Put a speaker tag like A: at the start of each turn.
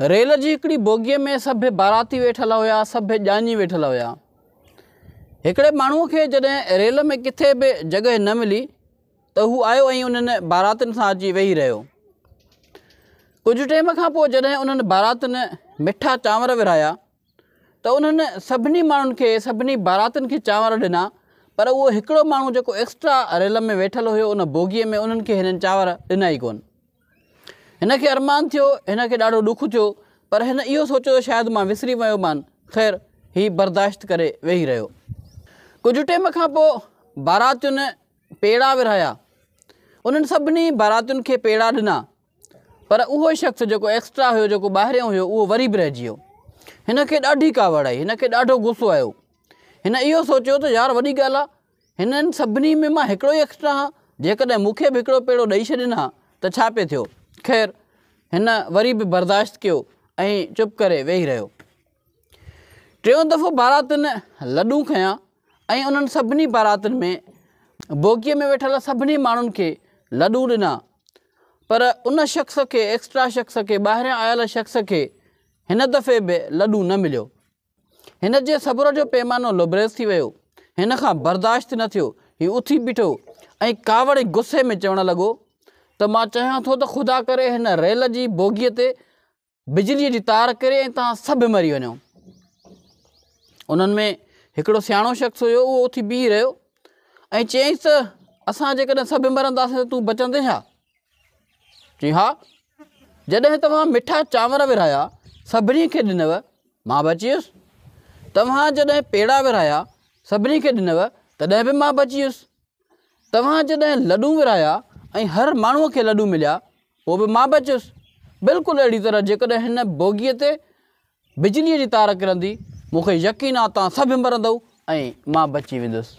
A: Rail जी हिकिड़ी बोगीअ में सभु बाराती वेठल हुया, सभु ॼाणी वेठल हुया। हिकिड़े माण्हूअ खे जॾहिं रेल में किथे बि जॻहि न मिली त हू आयो ऐं उन्हनि बारातियुनि सां अची वेही रहियो। कुझु टाइम खां पोइ जॾहिं उन्हनि बारातियुनि मिठा चांवर विरहाया त उन्हनि सभिनी माण्हुनि खे, सभिनी बारातियुनि खे चांवर ॾिना, पर उहो हिकिड़ो माण्हू जेको एक्स्ट्रा रेल में वेठल हुयो उन बोगीअ में, उन्हनि खे हिननि चांवर ॾिना ई कोन। हिन खे अरमान थियो, हिन खे ॾाढो ॾुख थियो, पर हिन इहो सोचियो शायदि मां विसरी वियो मान, ख़ैर हीउ बर्दाश्त करे वेही रहियो। कुझु टाइम खां पोइ बारातियुनि पेड़ा विरहाया, उन्हनि सभिनी बारातियुनि खे पेड़ा ॾिना, पर उहो शख़्स जेको एक्स्ट्रा हुयो, जेको ॿाहिरियों हुयो, उहो वरी बि रहिजी वियो। हिन खे ॾाढी कावड़ आई, हिन खे ॾाढो गुस्सो आयो। हिन इहो सोचियो त यार वॾी ॻाल्हि आहे, हिननि सभिनी में मां हिकिड़ो ई एक्स्ट्रा आहियां, जेकॾहिं मूंखे बि हिकिड़ो पेड़ो ॾेई छॾीनि हा त छा पिए थियो। ख़ैर हिन वरी बि बर्दाश्त कयो ऐं चुप करे वेही रहियो। टियों दफ़ो बारातियुनि लॾूं खयां ऐं उन्हनि सभिनी बारातियुनि में बोगीअ में वेठल सभिनी माण्हुनि खे लॾूं ॾिना, पर उन शख़्स खे, एक्स्ट्रा शख़्स खे, ॿाहिरियां आयल शख़्स खे हिन दफ़े बि लॾूं न मिलियो। हिन जे सब्र जो पैमानो लबरेज़ थी वियो, हिन खां बर्दाश्त न थियो। हीउ उथी बीठो ऐं कावड़ गुस्से में चवणु लॻो त मां चाहियां थो त ख़ुदा करे हिन रेल जी बोगीअ ते बिजलीअ जी तार किरे ऐं तव्हां सभु मरी वञो। उन्हनि में हिकिड़ो सियाणो शख़्स हुयो, उहो उथी बीह रहियो ऐं चयईंसि त असां जेकॾहिं सभु मरंदासीं त तूं बचंदे छा? चई हा, जॾहिं तव्हां मिठा चांवर विरहाया सभिनी खे ॾिनव, मां बची वियुसि। तव्हां जॾहिं पेड़ा विरहाया सभिनी खे ॾिनव, तॾहिं बि मां बची वियुसि। तव्हां जॾहिं लॾूं विरहाया ऐं हर माण्हूअ खे लॾूं मिलिया, पोइ बि मां बचियुसि। बिल्कुलु अहिड़ी तरह जेकॾहिं हिन बोगीअ ते बिजलीअ जी तार किरंदी, मूंखे यकीन आहे तव्हां सभु मरंदव ऐं मां बची वेंदुसि।